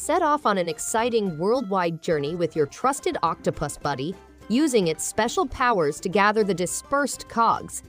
set off on an exciting worldwide journey with your trusted octopus buddy, using its special powers to gather the dispersed cogs.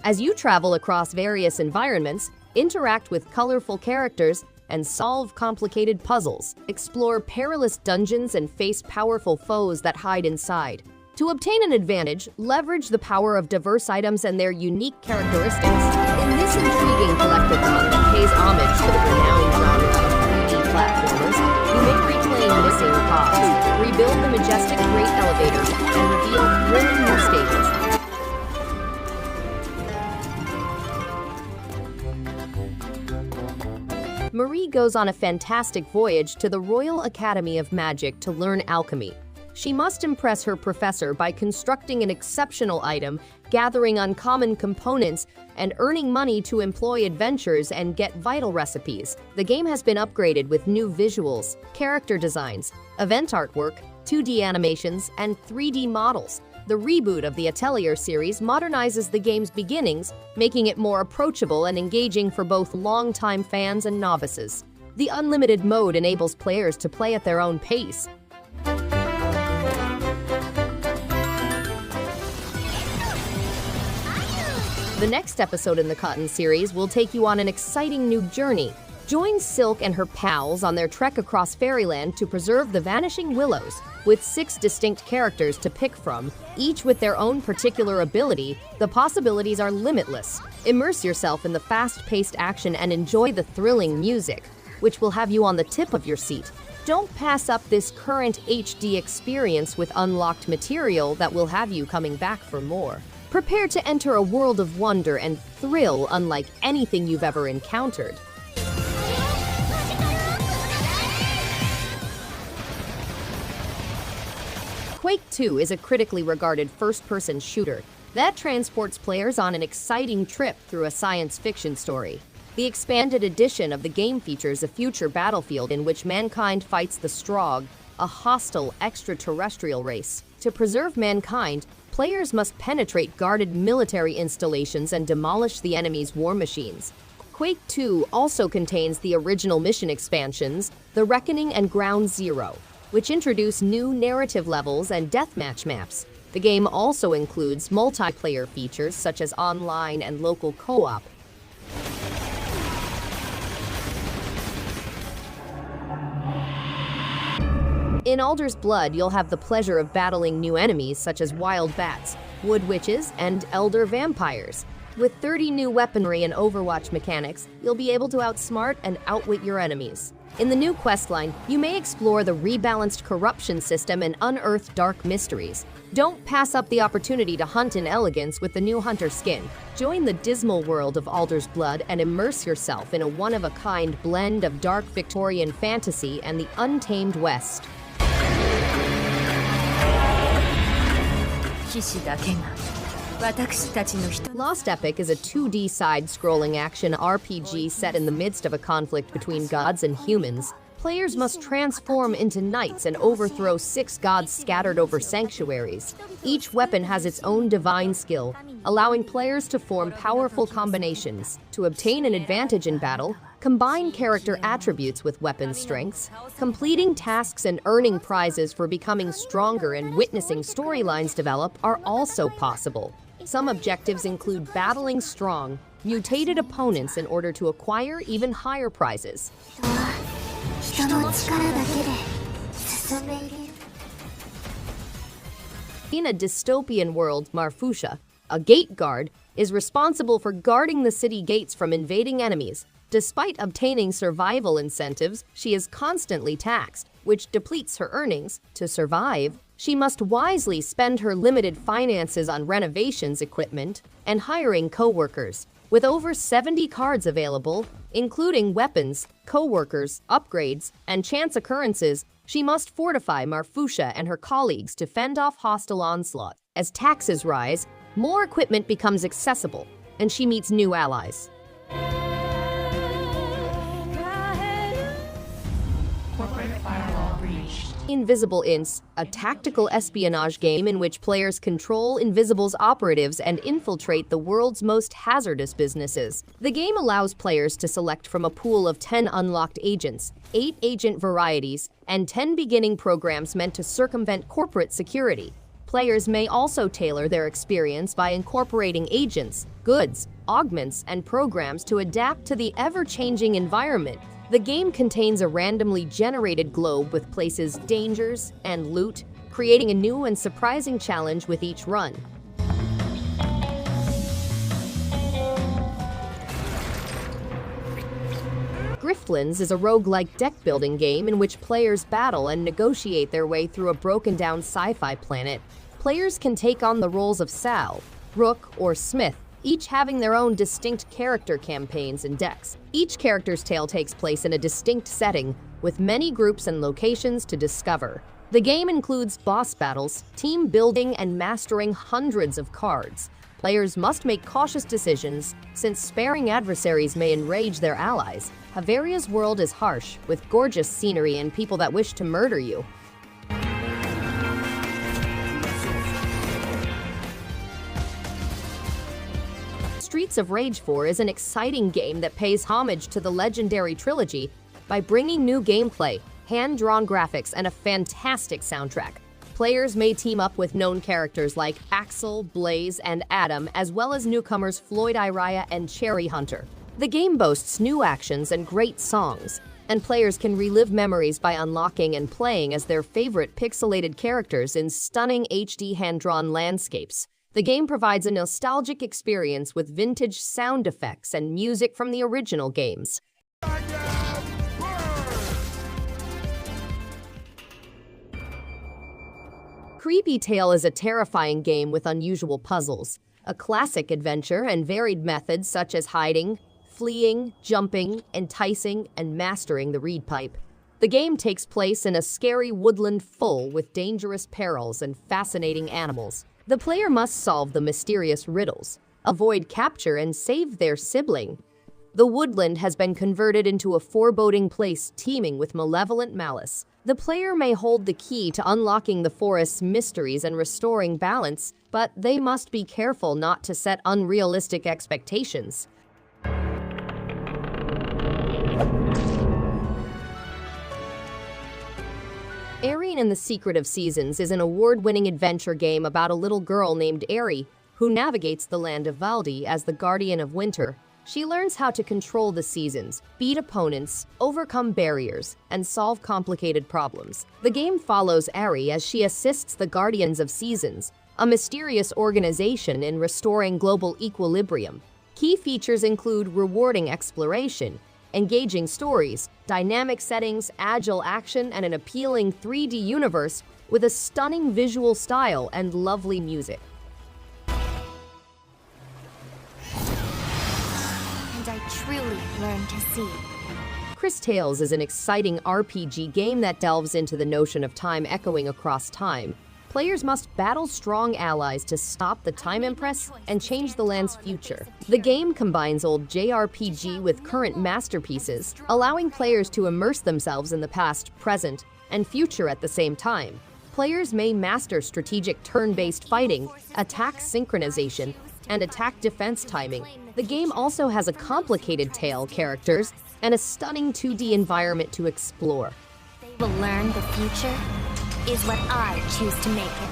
As you travel across various environments, interact with colorful characters, and solve complicated puzzles, explore perilous dungeons, and face powerful foes that hide inside. To obtain an advantage, leverage the power of diverse items and their unique characteristics. In this intriguing collectathon that pays homage to the renowned genre of 3D platformers, you may reclaim missing cogs, rebuild the majestic great elevator, and reveal thrilling new stages. Marie goes on a fantastic voyage to the Royal Academy of Magic to learn alchemy. She must impress her professor by constructing an exceptional item, gathering uncommon components, and earning money to employ adventures and get vital recipes. The game has been upgraded with new visuals, character designs, event artwork, 2D animations, and 3D models. The reboot of the Atelier series modernizes the game's beginnings, making it more approachable and engaging for both longtime fans and novices. The Unlimited mode enables players to play at their own pace. The next episode in the Cotton series will take you on an exciting new journey. Join Silk and her pals on their trek across Fairyland to preserve the Vanishing Willows. With 6 distinct characters to pick from, each with their own particular ability, the possibilities are limitless. Immerse yourself in the fast-paced action and enjoy the thrilling music, which will have you on the tip of your seat. Don't pass up this current HD experience with unlocked material that will have you coming back for more. Prepare to enter a world of wonder and thrill unlike anything you've ever encountered. Quake II is a critically regarded first-person shooter that transports players on an exciting trip through a science fiction story. The expanded edition of the game features a future battlefield in which mankind fights the Strogg, a hostile extraterrestrial race. To preserve mankind, players must penetrate guarded military installations and demolish the enemy's war machines. Quake II also contains the original mission expansions, The Reckoning and Ground Zero, which introduce new narrative levels and deathmatch maps. The game also includes multiplayer features such as online and local co-op. In Alder's Blood, you'll have the pleasure of battling new enemies such as wild bats, wood witches, and elder vampires. With 30 new weaponry and Overwatch mechanics, you'll be able to outsmart and outwit your enemies. In the new questline, you may explore the rebalanced corruption system and unearth dark mysteries. Don't pass up the opportunity to hunt in elegance with the new Hunter skin. Join the dismal world of Alder's Blood and immerse yourself in a one-of-a-kind blend of dark Victorian fantasy and the untamed West. Lost Epic is a 2D side-scrolling action RPG set in the midst of a conflict between gods and humans. Players must transform into knights and overthrow 6 gods scattered over sanctuaries. Each weapon has its own divine skill, allowing players to form powerful combinations. To obtain an advantage in battle, combine character attributes with weapon strengths. Completing tasks and earning prizes for becoming stronger and witnessing storylines develop are also possible. Some objectives include battling strong, mutated opponents in order to acquire even higher prizes. In a dystopian world, Marfusha, a gate guard, is responsible for guarding the city gates from invading enemies. Despite obtaining survival incentives, she is constantly taxed, which depletes her earnings. To survive, she must wisely spend her limited finances on renovations, equipment, and hiring co-workers. With over 70 cards available, including weapons, co-workers, upgrades, and chance occurrences, she must fortify Marfusha and her colleagues to fend off hostile onslaught. As taxes rise, more equipment becomes accessible, and she meets new allies. Corporate firewall breached. Invisible Ints, a tactical espionage game in which players control Invisible's operatives and infiltrate the world's most hazardous businesses. The game allows players to select from a pool of 10 unlocked agents, 8 agent varieties, and 10 beginning programs meant to circumvent corporate security. Players may also tailor their experience by incorporating agents, goods, augments, and programs to adapt to the ever-changing environment. The game contains a randomly generated globe with places, dangers, and loot, creating a new and surprising challenge with each run. Griftlands is a roguelike deck-building game in which players battle and negotiate their way through a broken-down sci-fi planet. Players can take on the roles of Sal, Rook, or Smith, each having their own distinct character campaigns and decks. Each character's tale takes place in a distinct setting, with many groups and locations to discover. The game includes boss battles, team building, and mastering hundreds of cards. Players must make cautious decisions, since sparing adversaries may enrage their allies. Havaria's world is harsh, with gorgeous scenery and people that wish to murder you. Streets of Rage 4 is an exciting game that pays homage to the legendary trilogy by bringing new gameplay, hand-drawn graphics, and a fantastic soundtrack. Players may team up with known characters like Axel, Blaze, and Adam, as well as newcomers Floyd Iraya and Cherry Hunter. The game boasts new actions and great songs, and players can relive memories by unlocking and playing as their favorite pixelated characters in stunning HD hand-drawn landscapes. The game provides a nostalgic experience with vintage sound effects and music from the original games. Creepy Tale is a terrifying game with unusual puzzles, a classic adventure, and varied methods such as hiding, fleeing, jumping, enticing, and mastering the reed pipe. The game takes place in a scary woodland full with dangerous perils and fascinating animals. The player must solve the mysterious riddles, avoid capture, and save their sibling. The woodland has been converted into a foreboding place teeming with malevolent malice. The player may hold the key to unlocking the forest's mysteries and restoring balance, but they must be careful not to set unrealistic expectations. Aerie and the Secret of Seasons is an award-winning adventure game about a little girl named Aerie who navigates the land of Valdi as the guardian of winter. She learns how to control the seasons, beat opponents, overcome barriers, and solve complicated problems. The game follows Aerie as she assists the Guardians of Seasons, a mysterious organization, in restoring global equilibrium. Key features include rewarding exploration, engaging stories, dynamic settings, agile action, and an appealing 3D universe with a stunning visual style and lovely music. And I truly learned to see. Cris Tales is an exciting RPG game that delves into the notion of time echoing across time. Players must battle strong allies to stop the Time Empress and change the land's future. The game combines old JRPG with current masterpieces, allowing players to immerse themselves in the past, present, and future at the same time. Players may master strategic turn-based fighting, attack synchronization, and attack defense timing. The game also has a complicated tale, characters, and a stunning 2D environment to explore. They will learn the future is what I choose to make it.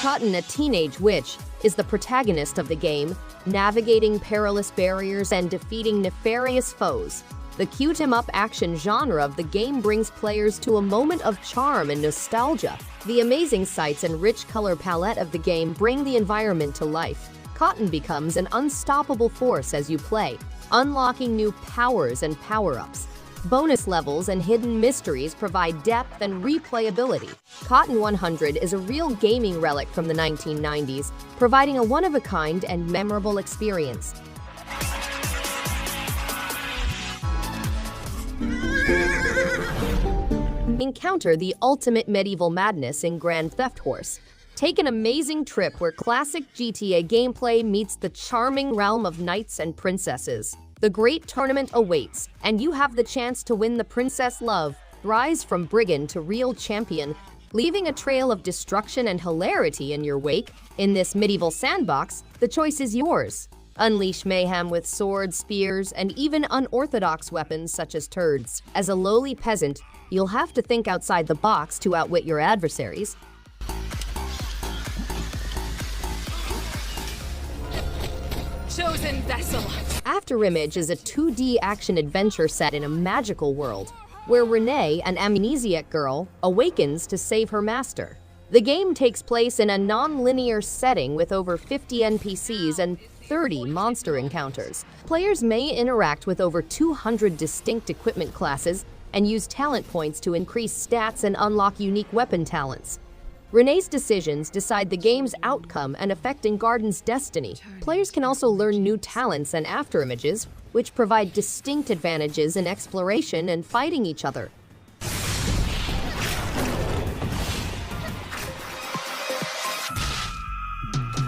Cotton, a teenage witch, is the protagonist of the game, navigating perilous barriers and defeating nefarious foes. The cute-em-up action genre of the game brings players to a moment of charm and nostalgia. The amazing sights and rich color palette of the game bring the environment to life. Cotton becomes an unstoppable force as you play, unlocking new powers and power-ups. Bonus levels and hidden mysteries provide depth and replayability. Cotton 100 is a real gaming relic from the 1990s, providing a one-of-a-kind and memorable experience. Encounter the ultimate medieval madness in Grand Theft Horse. Take an amazing trip where classic GTA gameplay meets the charming realm of knights and princesses. The great tournament awaits, and you have the chance to win the princess love, rise from brigand to real champion, leaving a trail of destruction and hilarity in your wake. In this medieval sandbox, the choice is yours. Unleash mayhem with swords, spears, and even unorthodox weapons such as turds. As a lowly peasant, you'll have to think outside the box to outwit your adversaries. Chosen vessel. Afterimage is a 2D action-adventure set in a magical world, where Renee, an amnesiac girl, awakens to save her master. The game takes place in a non-linear setting with over 50 NPCs and 30 monster encounters. Players may interact with over 200 distinct equipment classes and use talent points to increase stats and unlock unique weapon talents. Renee's decisions decide the game's outcome and affecting Garden's destiny. Players can also learn new talents and afterimages, which provide distinct advantages in exploration and fighting each other.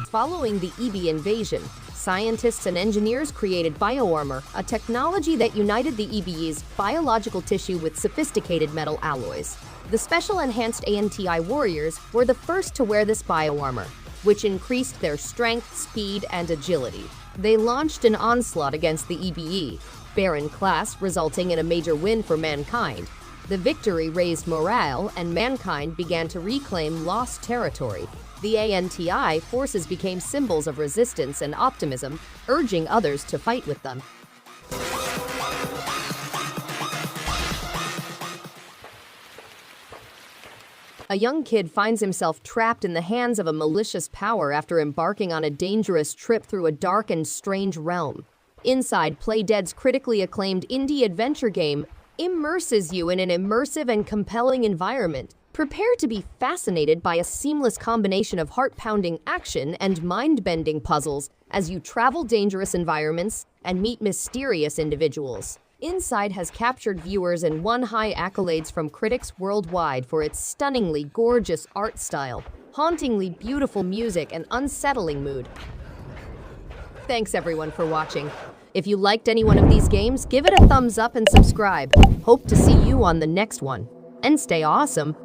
Following the EB invasion, scientists and engineers created bioarmor, a technology that united the EB's biological tissue with sophisticated metal alloys. The special enhanced ANTI warriors were the first to wear this bioarmor, which increased their strength, speed, and agility. They launched an onslaught against the EBE, Baron class, resulting in a major win for mankind. The victory raised morale, and mankind began to reclaim lost territory. The ANTI forces became symbols of resistance and optimism, urging others to fight with them. A young kid finds himself trapped in the hands of a malicious power after embarking on a dangerous trip through a dark and strange realm. Inside, Playdead's critically acclaimed indie adventure game immerses you in an immersive and compelling environment. Prepare to be fascinated by a seamless combination of heart-pounding action and mind-bending puzzles as you travel dangerous environments and meet mysterious individuals. Inside has captured viewers and won high accolades from critics worldwide for its stunningly gorgeous art style, hauntingly beautiful music, and unsettling mood. Thanks everyone for watching. If you liked any one of these games, give it a thumbs up and subscribe. Hope to see you on the next one. And stay awesome!